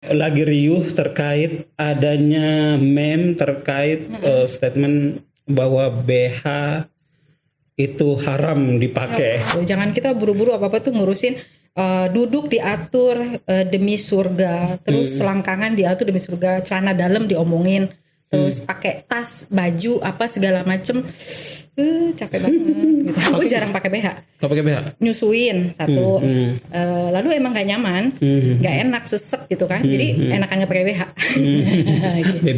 lagi riuh terkait adanya meme terkait statement bahwa BH itu haram dipakai. Jangan kita buru-buru apa-apa tuh ngurusin duduk diatur demi surga, terus selangkangan diatur demi surga, celana dalam diomongin, terus pakai tas, baju apa segala macem, capek banget gitu. Aku jarang pakai BH. Gak pakai BH? Nyusuin satu, lalu emang gak nyaman, gak enak, sesek gitu kan, jadi enakan gak pakai BH. Gitu.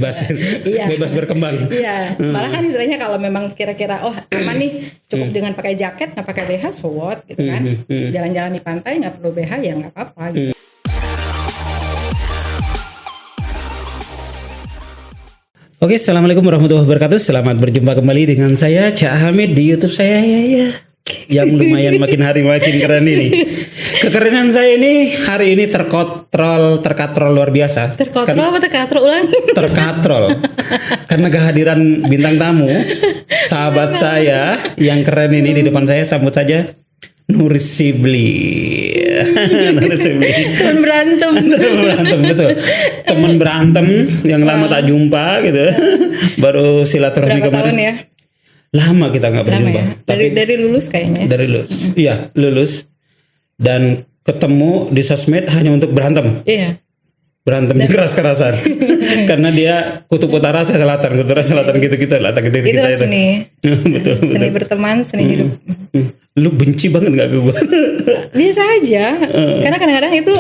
Bebas berkembang. Iya, malah kan istilahnya kalau memang kira-kira aman nih, cukup dengan pakai jaket nggak pakai BH, so what gitu kan. Jalan-jalan di pantai nggak perlu BH ya nggak apa-apa gitu. Oke, assalamualaikum warahmatullahi wabarakatuh. Selamat berjumpa kembali dengan saya Cak Hamid di YouTube saya yang lumayan makin hari makin keren ini. Kekerenan saya ini hari ini terkatrol luar biasa. Terkatrol ulang? Terkatrol. Karena kehadiran bintang tamu, sahabat saya yang keren ini di depan saya, sambut saja Nur Shibli. Teman berantem. Betul. Teman berantem yang lama tak jumpa gitu. Baru silaturahmi berapa kemarin. Tahun ya? Lama kita nggak berjumpa. Ya? Dari lulus kayaknya. Dari lulus. Iya, lulus. Dan ketemu di sosmed hanya untuk berantem. Iya. Berantemnya keras-kerasan. Karena dia kutub utara, saya selatan, kutub utara selatan gitu-gitu lah. Itulah seni. betul. Seni berteman, seni hidup. Lu benci banget gak ke gue? Biasa aja. Karena kadang-kadang itu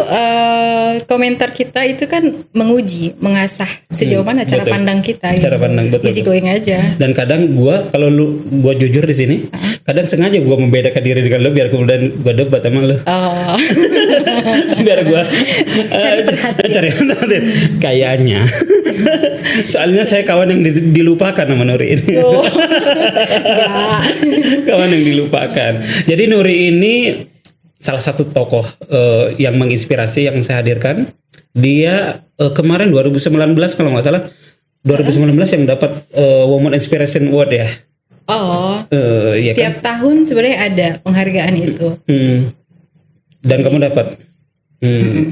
komentar kita itu kan menguji, mengasah sejauh mana cara pandang kita. Cara pandang, betul. Easy going aja. Dan kadang gue jujur di sini, kadang sengaja gue membedakan diri dengan lu biar kemudian gue debat sama lu. Biar gue cari perhatian. Kayaknya. Soalnya saya kawan yang dilupakan sama Nuri ini. Kawan yang dilupakan. Jadi Nuri ini salah satu tokoh yang menginspirasi yang saya hadirkan. Dia kemarin 2019 kalau nggak salah 2019 yang dapat Women Inspiration Award ya. Ya tiap kan? Tahun sebenarnya ada penghargaan itu. Dan kamu dapat.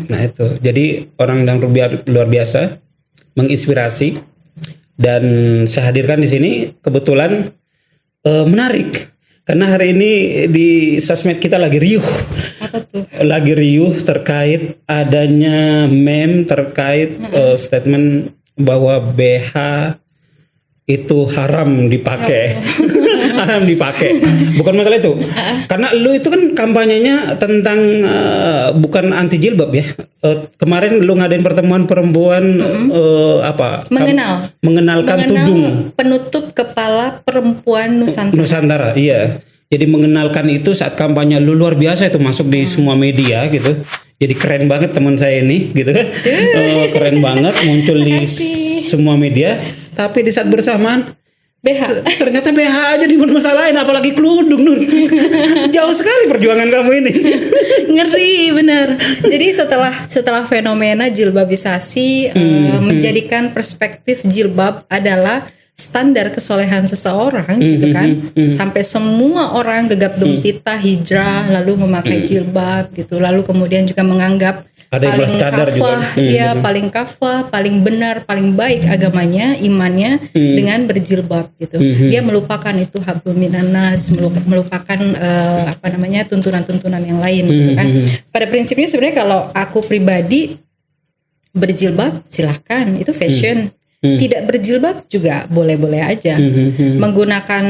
Nah itu. Jadi orang yang luar biasa, menginspirasi, dan saya hadirkan di sini kebetulan menarik. Karena hari ini di sosmed kita lagi riuh. Apa tuh? Lagi riuh terkait adanya meme terkait statement bahwa BH itu haram dipakai. Haram dipakai. Bukan masalah itu. Karena lu itu kan kampanyenya tentang bukan anti jilbab ya. Kemarin lu ngadain pertemuan perempuan mengenalkan tudung. Penutup kepala perempuan Nusantara. Iya. Jadi mengenalkan itu saat kampanye lu luar biasa itu masuk di semua media gitu. Jadi keren banget teman saya ini gitu kan. Keren banget muncul di semua media. Tapi di saat bersamaan BH. Ternyata BH aja dipermasalahin, apalagi kerudung Nur. Jauh sekali perjuangan kamu ini. Ngeri benar. Jadi setelah fenomena jilbabisasi menjadikan perspektif jilbab adalah standar kesolehan seseorang gitu kan. Sampai semua orang gegap gempita hijrah lalu memakai jilbab gitu. Lalu kemudian juga menganggap ada paling kafah, paling kafah, paling benar, paling baik agamanya, imannya dengan berjilbab gitu. Dia melupakan itu hablum minan nas, melupakan tuntunan-tuntunan yang lain gitu kan. Pada prinsipnya sebenarnya kalau aku pribadi berjilbab silahkan, itu fashion. Tidak berjilbab juga boleh-boleh aja. Menggunakan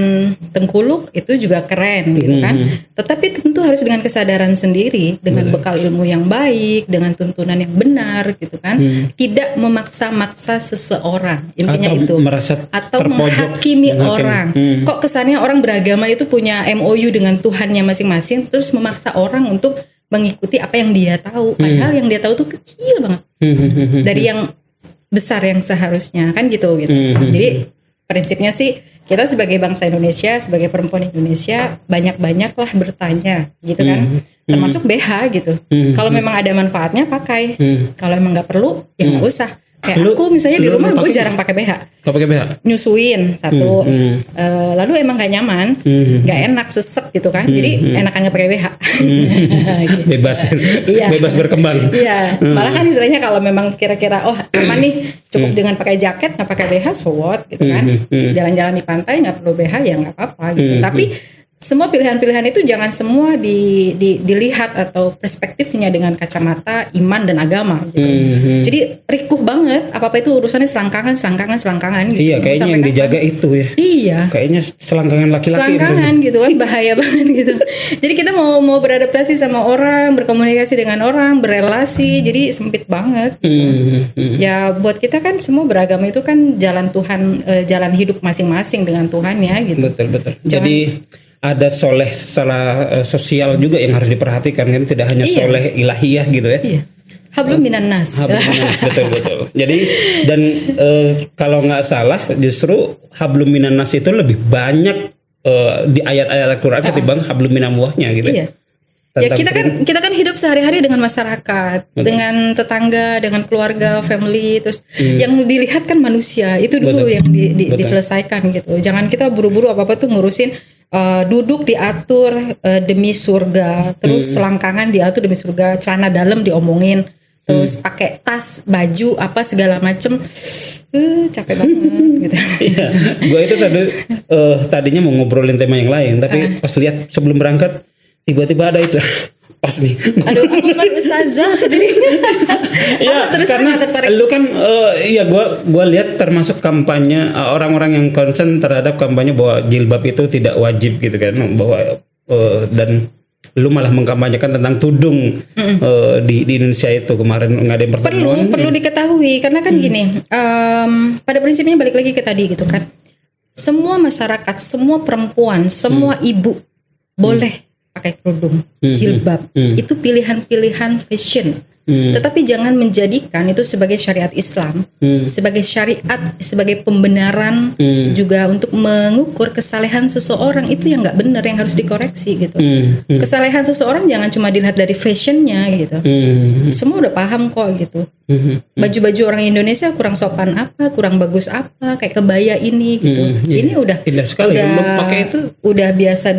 tengkuluk itu juga keren gitu kan. Tetapi tentu harus dengan kesadaran sendiri, dengan bekal ilmu yang baik, dengan tuntunan yang benar gitu kan. Tidak memaksa-maksa seseorang. Intinya atau itu. Atau menghakimi orang. Kok kesannya orang beragama itu punya MOU dengan Tuhannya masing-masing, terus memaksa orang untuk mengikuti apa yang dia tahu. Padahal yang dia tahu tuh kecil banget. Dari yang besar yang seharusnya kan gitu. Jadi prinsipnya sih kita sebagai bangsa Indonesia, sebagai perempuan Indonesia banyak-banyaklah bertanya gitu kan. Termasuk BH gitu. Kalau memang ada manfaatnya pakai. Kalau memang nggak perlu ya nggak usah. Kayak aku misalnya di rumah gue jarang pakai BH. Gak pakai BH. Nyusuin satu, lalu emang gak nyaman, gak enak, sesek gitu kan. Jadi enakan gak pakai BH. Gitu. Bebas berkembang. Iya, malah kan istilahnya kalau memang kira-kira aman nih, cukup dengan pakai jaket nggak pakai BH, so what gitu kan. Jalan-jalan di pantai nggak perlu BH ya nggak apa-apa gitu. Tapi semua pilihan-pilihan itu jangan semua dilihat atau perspektifnya dengan kacamata iman dan agama gitu. Jadi rikuh banget, apa-apa itu urusannya selangkangan gitu. Iya, kayaknya yang dijaga itu ya. Iya. Kayaknya selangkangan laki-laki. Selangkangan gitu kan, bahaya banget gitu. Jadi kita mau beradaptasi sama orang, berkomunikasi dengan orang, berelasi, jadi sempit banget. Ya buat kita kan semua beragama itu kan jalan Tuhan, jalan hidup masing-masing dengan Tuhan ya gitu. Betul. Jadi ada soleh secara sosial juga yang harus diperhatikan kan, tidak hanya soleh ilahiyah gitu ya. Iya. Hablum minan nas. Betul. Jadi dan kalau nggak salah justru hablum minan nas itu lebih banyak di ayat-ayat Al-Qur'an ketimbang hablum minan wahnya gitu. Iya. Ya kita kan hidup sehari-hari dengan masyarakat, dengan tetangga, dengan keluarga, family, terus yang dilihat kan manusia itu dulu yang diselesaikan gitu. Jangan kita buru-buru apa-apa tuh ngurusin. Duduk diatur demi surga, terus selangkangan diatur demi surga, celana dalam diomongin, terus pakai tas, baju apa segala macem, capek banget gitu. Iya, gue itu tadinya mau ngobrolin tema yang lain, tapi pas lihat sebelum berangkat tiba-tiba ada itu. Pas nih. Aduh, aku kan ustazah. Ya, karena lu kan gua lihat termasuk kampanye orang-orang yang concern terhadap kampanye bahwa jilbab itu tidak wajib gitu kan, bahwa dan lu malah mengkampanyekan tentang tudung di Indonesia itu kemarin ngadain pertemuan. Perlu diketahui karena kan gini, pada prinsipnya balik lagi ke tadi gitu kan. Semua masyarakat, semua perempuan, semua ibu boleh pakai kerudung, jilbab, itu pilihan-pilihan fashion. Tetapi jangan menjadikan itu sebagai syariat Islam, sebagai syariat, sebagai pembenaran juga untuk mengukur kesalehan seseorang. Itu yang nggak benar, yang harus dikoreksi gitu. Kesalehan seseorang jangan cuma dilihat dari fashionnya gitu. Semua udah paham kok gitu. Baju-baju orang Indonesia kurang sopan apa, kurang bagus apa, kayak kebaya ini gitu. Ini udah indah sekali pakai itu. Udah biasa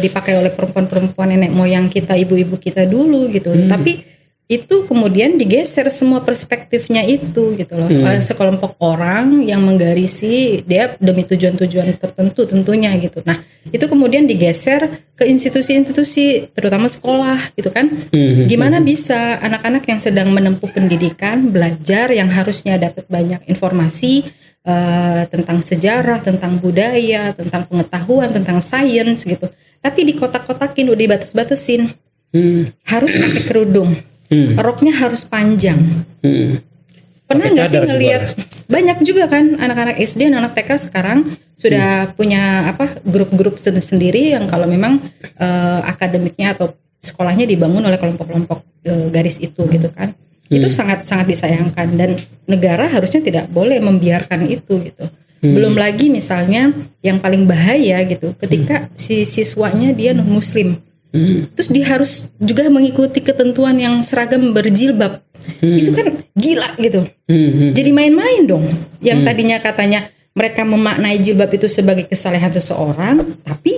dipakai oleh perempuan-perempuan nenek moyang kita, ibu-ibu kita dulu gitu. Tapi itu kemudian digeser semua perspektifnya itu gitu loh oleh sekelompok orang yang menggarisi dia demi tujuan-tujuan tertentu tentunya gitu. Nah itu kemudian digeser ke institusi-institusi terutama sekolah gitu kan. Gimana bisa anak-anak yang sedang menempuh pendidikan belajar yang harusnya dapat banyak informasi tentang sejarah, tentang budaya, tentang pengetahuan, tentang sains gitu, tapi dikotak-kotakin, udah dibatas-batasin. Harus pakai kerudung. Roknya harus panjang. Pernah nggak sih ngelihat banyak juga kan anak-anak SD dan anak TK sekarang sudah punya grup-grup sendiri yang kalau memang akademiknya atau sekolahnya dibangun oleh kelompok-kelompok garis itu gitu kan. Itu sangat-sangat disayangkan dan negara harusnya tidak boleh membiarkan itu gitu. Belum lagi misalnya yang paling bahaya gitu ketika si siswanya dia non muslim. Terus dia harus juga mengikuti ketentuan yang seragam berjilbab. Itu kan gila gitu. Jadi main-main dong. Yang tadinya katanya mereka memaknai jilbab itu sebagai kesalehan seseorang, tapi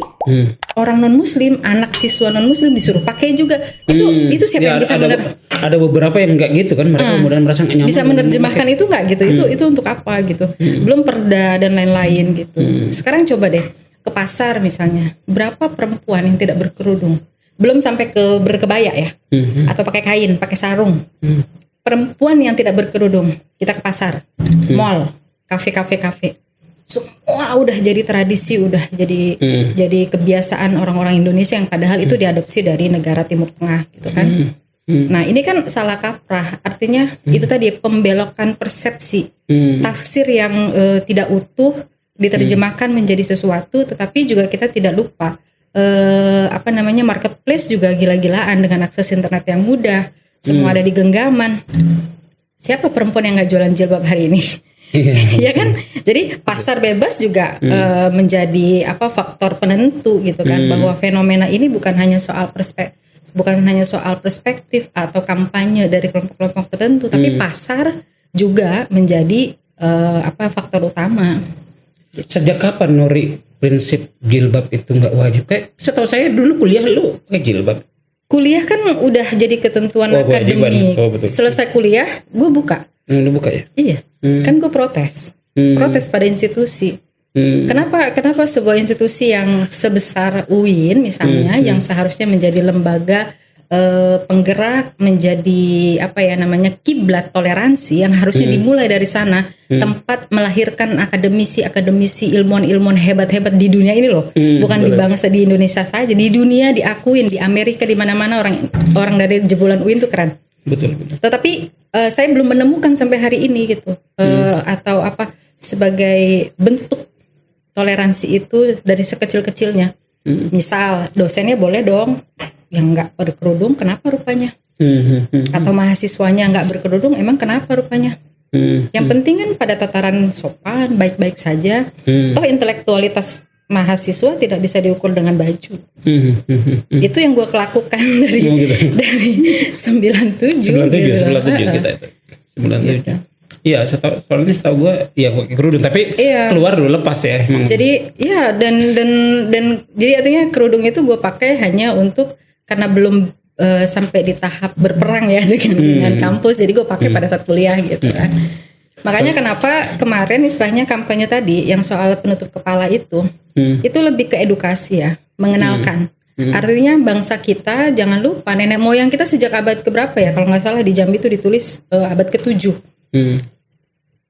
orang non muslim, anak siswa non muslim disuruh pakai juga. Itu siapa yang bisa ada beberapa yang enggak gitu kan, mereka kemudian merasa nyaman. Bisa menerjemahkan itu enggak gitu. Itu untuk apa gitu. Belum perda dan lain-lain gitu. Sekarang coba deh ke pasar misalnya, berapa perempuan yang tidak berkerudung? Belum sampai ke berkebaya ya, atau pakai kain, pakai sarung. Perempuan yang tidak berkerudung, kita ke pasar, mall, kafe, semua udah jadi tradisi, udah jadi kebiasaan orang-orang Indonesia yang padahal itu diadopsi dari negara Timur Tengah gitu kan. Nah ini kan salah kaprah, artinya itu tadi pembelokan persepsi, tafsir yang tidak utuh diterjemahkan menjadi sesuatu, tetapi juga kita tidak lupa marketplace juga gila-gilaan dengan akses internet yang mudah, semua ada di genggaman. Siapa perempuan yang nggak jualan jilbab hari ini? Ya kan, jadi pasar bebas juga menjadi faktor penentu gitu kan, bahwa fenomena ini bukan hanya soal perspektif atau kampanye dari kelompok-kelompok tertentu, tapi pasar juga menjadi faktor utama. Sejak kapan Nuri prinsip jilbab itu nggak wajib? Kayak setahu saya dulu kuliah lu pakai jilbab. Kuliah kan udah jadi ketentuan akademik. Selesai kuliah, gue buka. Lu buka ya? Iya. Kan gue protes pada institusi. Kenapa sebuah institusi yang sebesar UIN misalnya, yang seharusnya menjadi lembaga penggerak, menjadi kiblat toleransi yang harusnya dimulai dari sana, tempat melahirkan akademisi ilmuwan hebat-hebat di dunia ini loh, bukan di bangsa di Indonesia saja, di dunia diakuin, di Amerika, di mana-mana orang dari jebolan UIN tuh keren. Betul. Tetapi saya belum menemukan sampai hari ini gitu, atau sebagai bentuk toleransi itu dari sekecil-kecilnya. Misal dosennya boleh dong yang nggak berkerudung, kenapa rupanya? Atau mahasiswanya nggak berkerudung, emang kenapa rupanya? Yang penting kan pada tataran sopan, baik-baik saja. Toh intelektualitas mahasiswa tidak bisa diukur dengan baju. Itu yang gue lakukan dari 97 kita itu. 97. Iya, soalnya setahu gue ya pakai kerudung, tapi keluar dulu lepas ya emang. Jadi ya dan jadi artinya kerudung itu gue pakai hanya untuk karena belum sampai di tahap berperang ya dengan kampus, jadi gue pakai pada saat kuliah gitu kan. Makanya kenapa kemarin istilahnya kampanye tadi yang soal penutup kepala itu lebih ke edukasi ya, mengenalkan. Artinya bangsa kita jangan lupa nenek moyang kita sejak abad keberapa ya, kalau nggak salah di Jambi itu ditulis abad ke-7.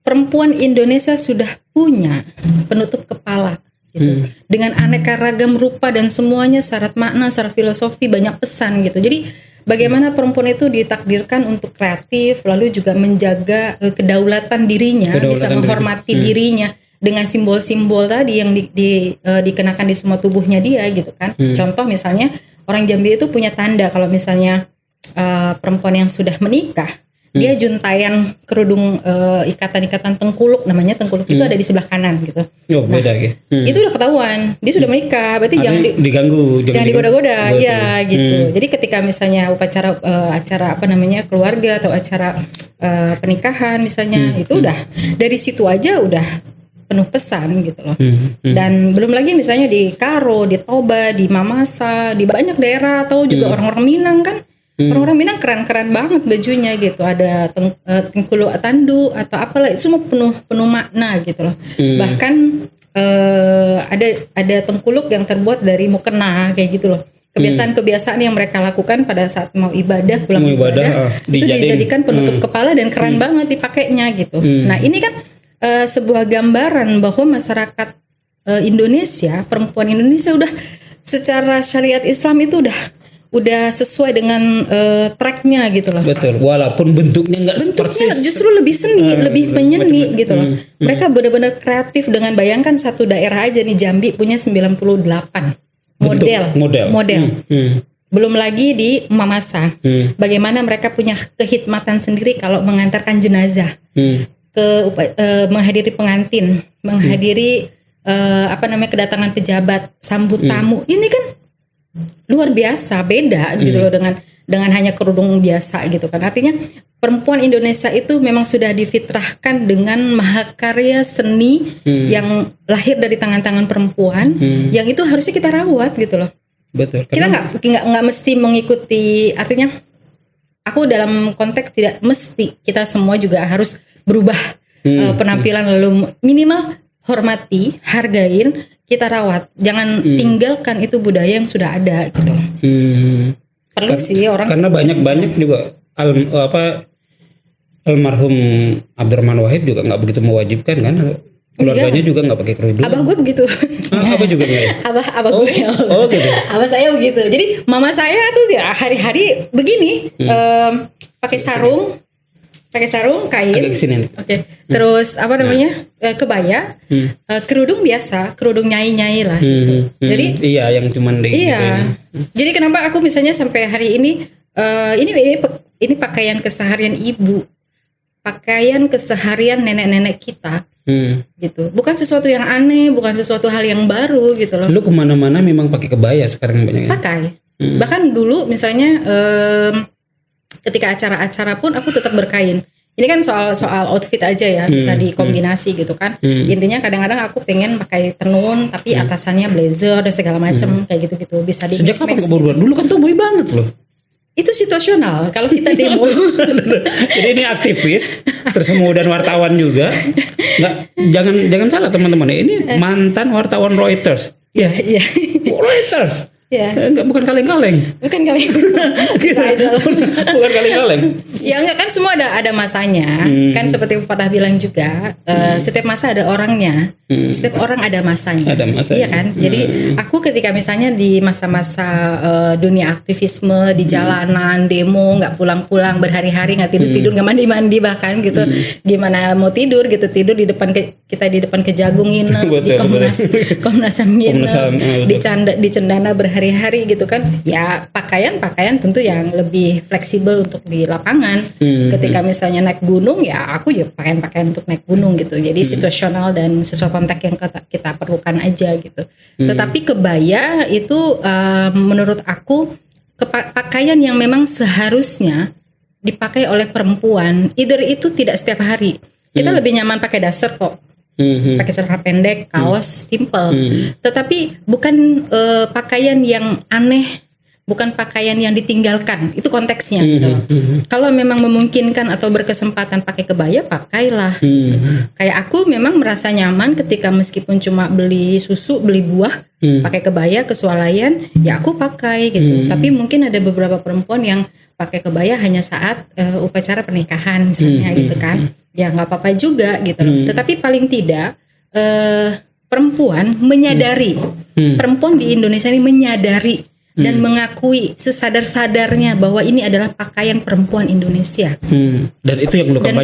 Perempuan Indonesia sudah punya penutup kepala gitu. Dengan aneka ragam rupa dan semuanya syarat makna, syarat filosofi, banyak pesan gitu. Jadi bagaimana perempuan itu ditakdirkan untuk kreatif, lalu juga menjaga kedaulatan dirinya, bisa menghormati dirinya dengan simbol-simbol tadi yang dikenakan di semua tubuhnya dia gitu kan. Contoh misalnya orang Jambi itu punya tanda kalau misalnya perempuan yang sudah menikah, dia juntayan kerudung ikatan-ikatan tengkuluk, namanya tengkuluk itu ada di sebelah kanan gitu. Beda gitu. Itu udah ketahuan, dia sudah menikah, berarti jangan diganggu, jangan digoda-goda, ya gitu. Jadi ketika misalnya upacara acara keluarga atau acara pernikahan misalnya, itu udah dari situ aja udah penuh pesan gitu loh. Dan belum lagi misalnya di Karo, di Toba, di Mamasa, di banyak daerah atau juga orang-orang Minang kan. Orang-orang Minang keren-keren banget bajunya gitu. Ada tengkuluk tandu atau apalah, itu semua penuh makna gitu loh. Bahkan ada tengkuluk yang terbuat dari mukena kayak gitu loh. Kebiasaan-kebiasaan yang mereka lakukan pada saat mau ibadah, pulang ibadah itu dijadikan penutup kepala dan keren banget dipakainya gitu. Nah ini kan sebuah gambaran bahwa masyarakat Indonesia, perempuan Indonesia udah secara syariat Islam itu udah sesuai dengan tracknya gitu loh. Betul. Walaupun bentuknya nggak persis. Justru lebih seni, lebih menyeni gitu loh. Mereka benar-benar kreatif dengan bayangkan satu daerah aja nih Jambi punya 98 model. Belum lagi di Mamasa. Bagaimana mereka punya kehikmatan sendiri kalau mengantarkan jenazah. Menghadiri pengantin, menghadiri kedatangan pejabat, sambut tamu. Ini kan luar biasa, beda gitu loh dengan hanya kerudung biasa gitu kan. Artinya perempuan Indonesia itu memang sudah difitrahkan dengan mahakarya seni yang lahir dari tangan-tangan perempuan, yang itu harusnya kita rawat gitu loh. Betul. Kita nggak mesti mengikuti, artinya aku dalam konteks tidak mesti kita semua juga harus berubah penampilan, lalu minimal hormati, hargain, kita rawat, jangan tinggalkan itu budaya yang sudah ada gitu. Perlu sih orang. Karena banyak juga almarhum Abdurrahman Wahid juga nggak begitu mewajibkan kan, keluarganya juga nggak pakai kerudung. Abah gue begitu. Abah juga nggak. Abah gue. Oh gitu. Abah saya begitu. Jadi mama saya tuh ya hari-hari begini, pakai sarung kain. Agak kesini nih. Oke. Terus kebaya, kerudung biasa, kerudung nyai lah. Gitu. Jadi iya yang cuman iya. Gitu. Jadi kenapa aku misalnya sampai hari ini ini pakaian keseharian ibu, pakaian keseharian nenek-nenek kita. Gitu. Bukan sesuatu yang aneh, bukan sesuatu hal yang baru gitu loh. Lu kemana-mana memang pakai kebaya sekarang banyak. Pakai. Bahkan dulu misalnya ketika acara-acara pun aku tetap berkain. Ini kan soal outfit aja ya, bisa dikombinasi gitu kan. Intinya kadang-kadang aku pengen pakai tenun tapi atasannya blazer dan segala macam kayak gitu-gitu, bisa di Sejak kapan keburu dulu kan tomboy banget loh. Itu situasional kalau kita demo. Jadi ini aktivis, terus kemudian wartawan juga. Jangan salah teman-teman, ini mantan wartawan Reuters. Iya, iya. Reuters. Ya. Bukan kaleng-kaleng. Bukan kaleng. Bukan kaleng-kaleng. Ya enggak, kan semua ada masanya. Kan seperti Fatah bilang juga, setiap masa ada orangnya. Setiap orang ada masanya. Ada masanya. Iya kan? Jadi aku ketika misalnya di masa-masa dunia aktivisme, di jalanan, demo, nggak pulang-pulang berhari-hari, nggak tidur-tidur, nggak mandi-mandi bahkan gitu. Gimana mau tidur gitu, tidur di depan kita di depan Kejagung nginep, di Komnas HAM nginep, di Cendana berhari-hari gitu kan. Ya pakaian tentu yang lebih fleksibel untuk di lapangan. Ketika misalnya naik gunung, ya aku ya pakaian untuk naik gunung gitu. Jadi situasional dan sesuai konteks yang kita perlukan aja gitu. Tetapi kebaya itu menurut aku pakaian yang memang seharusnya dipakai oleh perempuan. Either itu tidak setiap hari. Kita lebih nyaman pakai daster kok. Pakai celana pendek, kaos, simple. Tetapi bukan pakaian yang aneh, bukan pakaian yang ditinggalkan. Itu konteksnya gitu loh. Kalau memang memungkinkan atau berkesempatan pakai kebaya, pakailah gitu. Kayak aku memang merasa nyaman ketika meskipun cuma beli susu, beli buah, pakai kebaya ke swalayan, ya aku pakai gitu. Tapi mungkin ada beberapa perempuan yang pakai kebaya hanya saat upacara pernikahan misalnya gitu kan. Ya nggak apa-apa juga gitu loh. Tetapi paling tidak perempuan menyadari, perempuan di Indonesia ini menyadari dan mengakui sesadar-sadarnya bahwa ini adalah pakaian perempuan Indonesia. Dan itu yang dan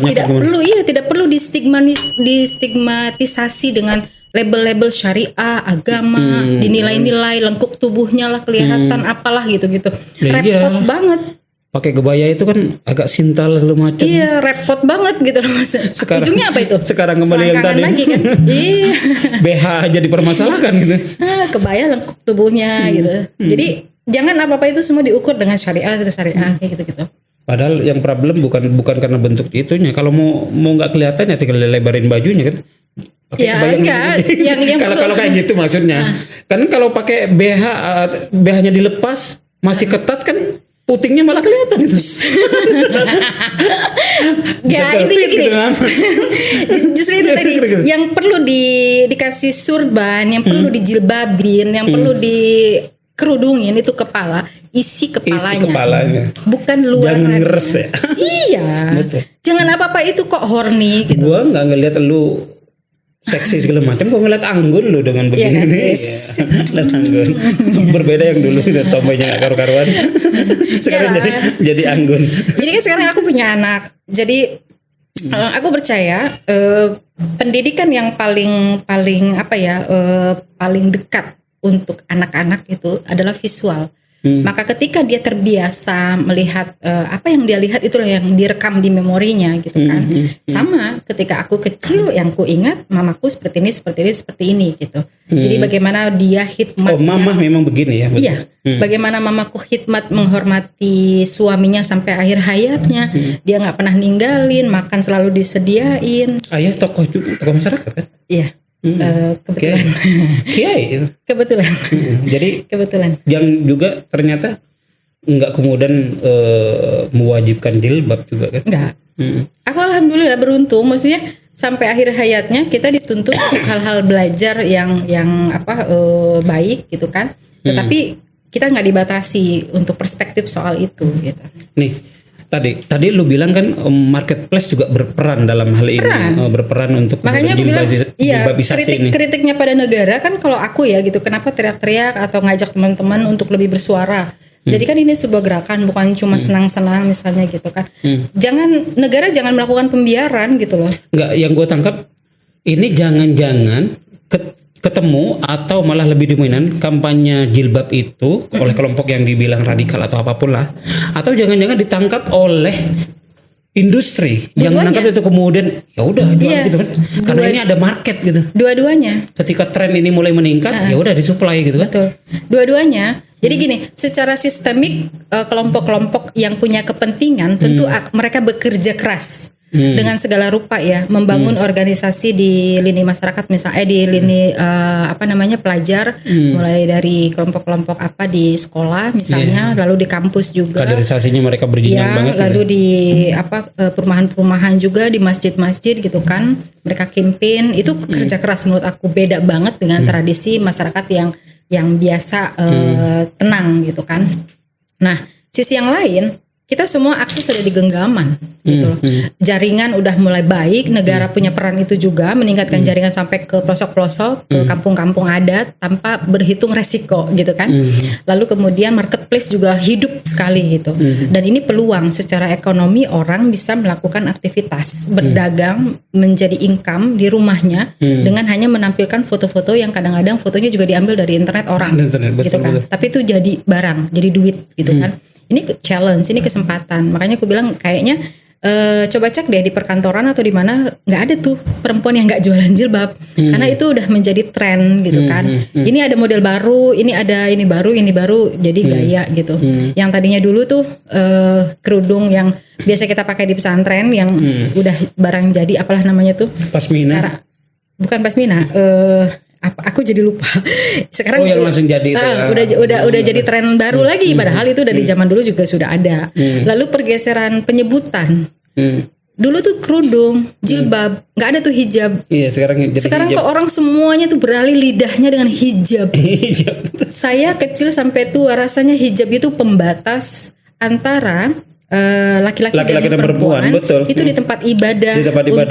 tidak perlu distigmatisasi dengan label-label syariah, agama, dinilai-nilai lengkuk tubuhnya lah kelihatan apalah gitu-gitu. Repot banget. Pakai kebaya itu kan agak sintal segala macam. Iya, repot banget gitu loh Mas. Ujungnya apa itu? Sekarang kembali yang tadi. Lagi kan? Iya. BH aja dipermasalahkan gitu. Kebaya lengkuk tubuhnya gitu. Jadi jangan apa-apa itu semua diukur dengan syariah kayak gitu-gitu. Padahal yang problem bukan karena bentuk itunya. Kalau mau nggak kelihatan ya tinggal lebarin bajunya kan. Ya enggak, yang kalau kayak gitu maksudnya. Kan kalau pakai BH-nya dilepas masih ketat kan, putingnya malah kelihatan itu. Ya ini gini. Justru itu tadi yang perlu dikasih surban, yang perlu dijilbabin, yang perlu dikerudungin itu isi kepalanya. Bukan luar. Jangan ngeres ya. Iya. Betul. Jangan apa-apa itu kok horny gitu. Gua nggak ngelihat lu seksi segala macam, kok ngeliat Anggun lu dengan begini nih. Lihat Anggun. Berbeda yang dulu tomboynya gak karu-karuan. Sekarang jadi Anggun. Jadi kan sekarang aku punya anak. Jadi aku percaya pendidikan yang paling dekat untuk anak-anak itu adalah visual. Maka ketika dia terbiasa melihat apa yang dia lihat, itulah yang direkam di memorinya gitu kan. Sama ketika aku kecil, yang ku ingat mamaku seperti ini gitu. Jadi bagaimana dia khidmat. Oh, mama memang begini ya. Betul. Iya. Bagaimana mamaku khidmat menghormati suaminya sampai akhir hayatnya. Dia nggak pernah ninggalin, makan selalu disediain. Ayah tokoh masyarakat kan? Iya. Kebetulan. Kiai. Kebetulan. Jadi kebetulan. Yang juga ternyata nggak kemudian mewajibkan jilbab juga kan? Enggak. Aku alhamdulillah beruntung, maksudnya sampai akhir hayatnya kita dituntut untuk hal-hal belajar yang baik gitu kan. Tetapi kita nggak dibatasi untuk perspektif soal itu gitu. Nih. Tadi lu bilang kan marketplace juga berperan dalam hal ini, berperan untuk jilbabisasi ini. Kritiknya pada negara kan, kalau aku ya gitu, kenapa teriak-teriak atau ngajak teman-teman untuk lebih bersuara. Jadi kan ini sebuah gerakan, bukan cuma senang-senang misalnya gitu kan. Negara jangan melakukan pembiaran gitu loh. Enggak, yang gue tangkap ini jangan-jangan ketemu atau malah lebih dominan kampanye jilbab itu oleh kelompok yang dibilang radikal atau apapun lah, atau jangan-jangan ditangkap oleh industri yang menangkap itu kemudian ya udah jual gitu kan, karena ini ada market gitu. Dua-duanya. Ketika tren ini mulai meningkat, ya udah disuplai gitu kan. Betul. Dua-duanya. Jadi gini, secara sistemik kelompok-kelompok yang punya kepentingan tentu mereka bekerja keras dengan segala rupa ya, membangun organisasi di lini masyarakat misalnya di lini pelajar, mulai dari kelompok-kelompok apa di sekolah misalnya, lalu di kampus juga. Kaderisasinya mereka berjenjang banget. Lalu di perumahan-perumahan juga, di masjid-masjid gitu kan, mereka campaign. Itu kerja keras menurut aku, beda banget dengan tradisi masyarakat yang biasa tenang gitu kan. Nah, sisi yang lain, kita semua akses ada di genggaman gitu loh. Jaringan udah mulai baik, negara punya peran itu juga, meningkatkan jaringan sampai ke pelosok-pelosok, ke kampung-kampung adat tanpa berhitung resiko gitu kan. Lalu kemudian marketplace juga hidup sekali gitu. Dan ini peluang secara ekonomi, orang bisa melakukan aktivitas berdagang, menjadi income di rumahnya dengan hanya menampilkan foto-foto yang kadang-kadang fotonya juga diambil dari internet orang gitu kan. Tapi itu jadi barang, jadi duit gitu kan. Ini challenge, ini kesempatan. Makanya aku bilang kayaknya coba cek deh di perkantoran atau di mana, nggak ada tuh perempuan yang nggak jualan jilbab, karena itu udah menjadi tren gitu kan. Ini ada model baru, ini ada ini baru, jadi gaya gitu. Yang tadinya dulu tuh kerudung yang biasa kita pakai di pesantren yang udah barang jadi, apalah namanya tuh? Pasmina. Sekarang, bukan pasmina. Aku jadi lupa. Sekarang yang langsung jadi udah jadi tren baru lagi, padahal itu dari zaman dulu juga sudah ada. Lalu pergeseran penyebutan. Dulu tuh kerudung, jilbab, nggak ada tuh hijab. Iya, sekarang kok orang semuanya tuh beralih lidahnya dengan hijab. Saya kecil sampai tua rasanya hijab itu pembatas antara laki-laki dan perempuan, betul. Itu di tempat ibadah,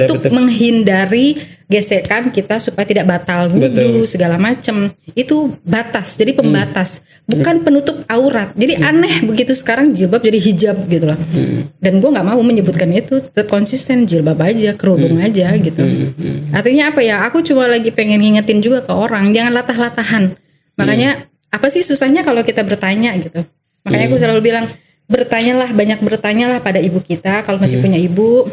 untuk betul. Menghindari gesekan kita supaya tidak batal wudhu segala macam. Itu batas, jadi pembatas, bukan penutup aurat. Jadi aneh begitu sekarang jilbab jadi hijab gitu loh. Dan gue nggak mau menyebutkan itu, tetap konsisten jilbab aja, kerudung aja gitu. Artinya apa ya? Aku cuma lagi pengen ngingetin juga ke orang, jangan latah-latahan. Makanya apa sih susahnya kalau kita bertanya gitu? Makanya aku selalu bilang, banyak bertanyalah pada ibu kita kalau masih punya ibu,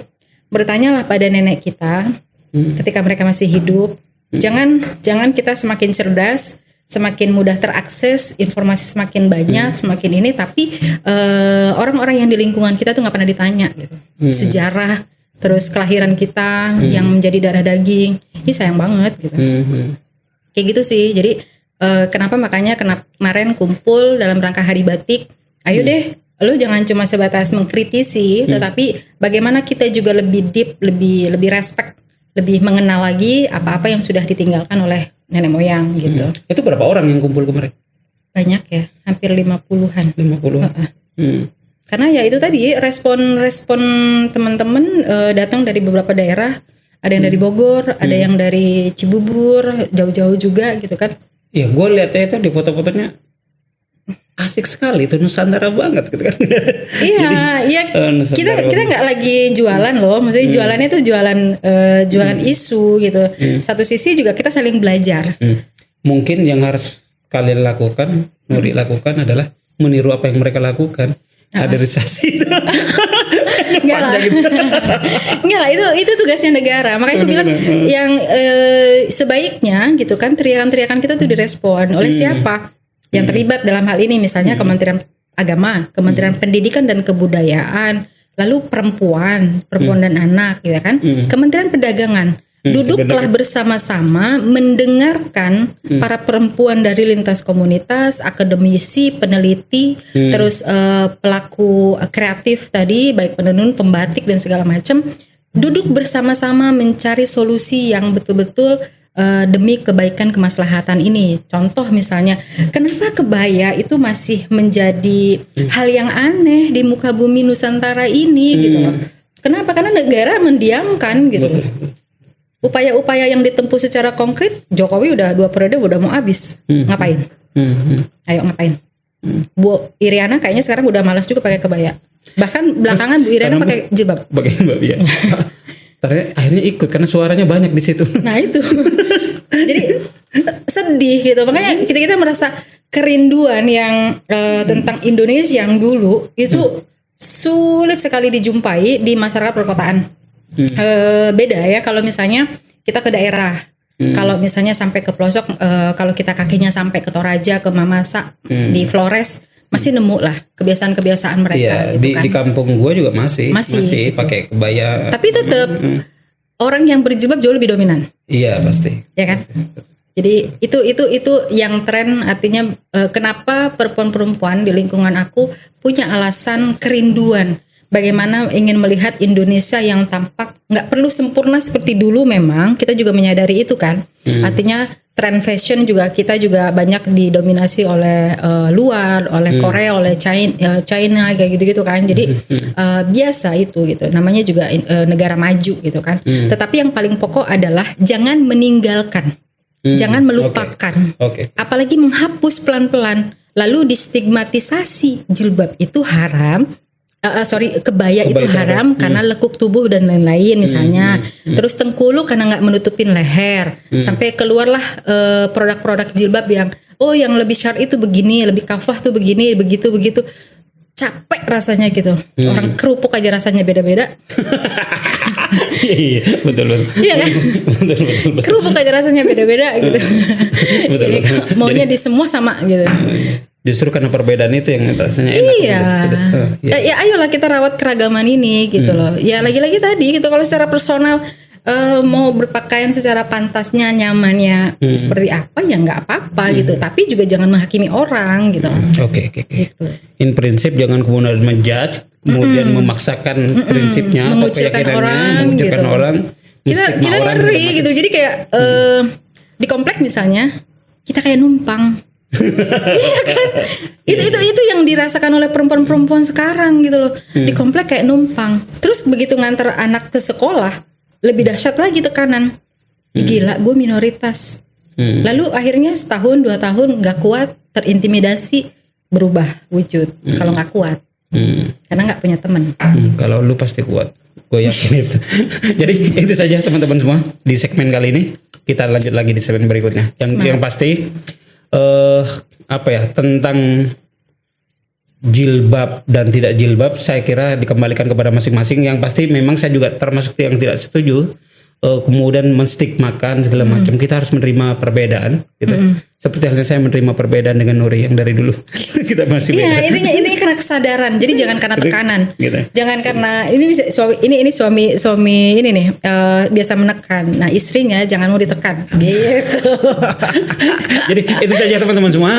bertanyalah pada nenek kita ketika mereka masih hidup. Jangan kita semakin cerdas, semakin mudah terakses, informasi semakin banyak, semakin ini, tapi orang-orang yang di lingkungan kita tuh nggak pernah ditanya gitu. Sejarah, terus kelahiran kita yang menjadi darah daging, ini sayang banget gitu. Kayak gitu sih. Jadi makanya kemarin kumpul dalam rangka Hari Batik, ayo deh. Lu jangan cuma sebatas mengkritisi, tetapi bagaimana kita juga lebih deep, lebih respect, lebih mengenal lagi apa-apa yang sudah ditinggalkan oleh nenek moyang gitu. Itu berapa orang yang kumpul kemarin? Banyak ya, hampir 50-an. 50-an. Karena ya itu tadi respon teman-teman datang dari beberapa daerah, ada yang dari Bogor, ada yang dari Cibubur, jauh-jauh juga gitu kan. Iya, gue lihatnya itu di foto-fotonya asik sekali, itu Nusantara banget gitu kan. Iya, kita nggak lagi jualan loh, maksudnya jualannya itu jualan isu gitu. Satu sisi juga kita saling belajar. Mungkin yang harus kalian lakukan, Nuri lakukan adalah meniru apa yang mereka lakukan, kaderisasi. Enggak lah, itu tugasnya negara. Makanya aku bilang yang sebaiknya gitu kan, teriakan-teriakan kita tuh direspon oleh siapa? Yang terlibat dalam hal ini, misalnya Kementerian Agama, Kementerian Pendidikan dan Kebudayaan, lalu perempuan dan anak, gitu kan, Kementerian Perdagangan, duduklah bersama-sama mendengarkan para perempuan dari lintas komunitas, akademisi, peneliti, terus pelaku kreatif tadi, baik penenun, pembatik dan segala macam, duduk bersama-sama mencari solusi yang betul-betul demi kebaikan kemaslahatan ini. Contoh misalnya, kenapa kebaya itu masih menjadi hal yang aneh di muka bumi Nusantara ini gitu loh. Kenapa? Karena negara mendiamkan gitu. Upaya-upaya yang ditempuh secara konkret, Jokowi udah 2 periode udah mau habis. Ngapain? Ayo ngapain? Bu Iriana kayaknya sekarang udah malas juga pakai kebaya. Bahkan belakangan Bu Iriana pakai jilbab. Pakai jilbab ya. Akhirnya ikut karena suaranya banyak di situ. Nah itu, jadi sedih gitu. Makanya kita merasa kerinduan yang tentang Indonesia yang dulu itu sulit sekali dijumpai di masyarakat perkotaan. Beda ya kalau misalnya kita ke daerah. Kalau misalnya sampai ke pelosok, kalau kita kakinya sampai ke Toraja, ke Mamasa, di Flores, masih nemu lah kebiasaan-kebiasaan mereka Iya, gitu kan. di kampung gue juga masih gitu. pakai kebaya. Tapi tetap orang yang berjilbab jauh lebih dominan. Iya pasti. Ya kan? Jadi itu yang tren, artinya kenapa perempuan-perempuan di lingkungan aku punya alasan kerinduan bagaimana ingin melihat Indonesia yang tampak nggak perlu sempurna seperti dulu, memang kita juga menyadari itu kan. Artinya tren fashion juga kita juga banyak didominasi oleh luar, oleh Korea, oleh China kayak gitu-gitu kan. Jadi biasa itu gitu. Namanya juga negara maju gitu kan. Tetapi yang paling pokok adalah jangan meninggalkan. Jangan melupakan. Okay. Apalagi menghapus pelan-pelan. Lalu distigmatisasi jilbab itu haram. Kebaya itu haram karena lekuk tubuh dan lain-lain misalnya. Terus tengkuluk karena nggak menutupin leher. Sampai keluarlah produk-produk jilbab yang yang lebih syar'i itu begini, lebih kafah tuh begini, begitu. Capek rasanya gitu. Orang kerupuk aja rasanya beda-beda. Iya, betul. Iya kan? betul. Kerupuk aja rasanya beda-beda gitu. Betul. Jadi maunya di semua sama gitu. Justru karena perbedaan itu yang rasanya enak. Iya. Gitu. Ya ayolah kita rawat keragaman ini gitu loh. Ya lagi-lagi tadi gitu, kalau secara personal mau berpakaian secara pantasnya, nyamannya seperti apa ya nggak apa-apa gitu. Tapi juga jangan menghakimi orang gitu. Oke. Gitu. In prinsip jangan kemudian menjudge, kemudian memaksakan prinsipnya atau keyakinannya, mengucilkan gitu. orang. Kita ngeri gitu. Jadi kayak di komplek misalnya kita kayak numpang. Iya kan? Itu yang dirasakan oleh perempuan-perempuan sekarang gitu loh. Di komplek kayak numpang. Terus begitu nganter anak ke sekolah, lebih dahsyat lagi tekanan. Gila, gue minoritas. Lalu akhirnya setahun 2 tahun nggak kuat, terintimidasi, berubah wujud. Kalau nggak kuat, karena nggak punya teman. Kalau lu pasti kuat, gue yakin itu. Jadi itu saja teman-teman semua di segmen kali ini. Kita lanjut lagi di segmen berikutnya. Yang pasti tentang jilbab dan tidak jilbab, saya kira dikembalikan kepada masing-masing. Yang pasti memang saya juga termasuk yang tidak setuju kemudian menstigmakan segala macam. Kita harus menerima perbedaan gitu. Seperti halnya saya menerima perbedaan dengan Nuri yang dari dulu. Kita masih beda. Iya, intinya karena kesadaran. Jadi jangan karena tekanan. Gitu. Jangan karena ini suami ini nih biasa menekan. Nah, istrinya jangan mau ditekan. Gitu. Jadi itu saja teman-teman semua.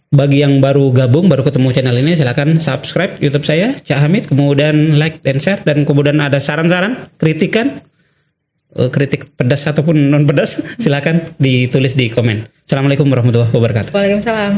Bagi yang baru gabung, baru ketemu channel ini, silakan subscribe YouTube saya, Cak Hamid, kemudian like dan share, dan kemudian ada saran-saran, kritikan, kritik pedas ataupun non pedas, silakan ditulis di komen. Assalamualaikum warahmatullahi wabarakatuh. Waalaikumsalam.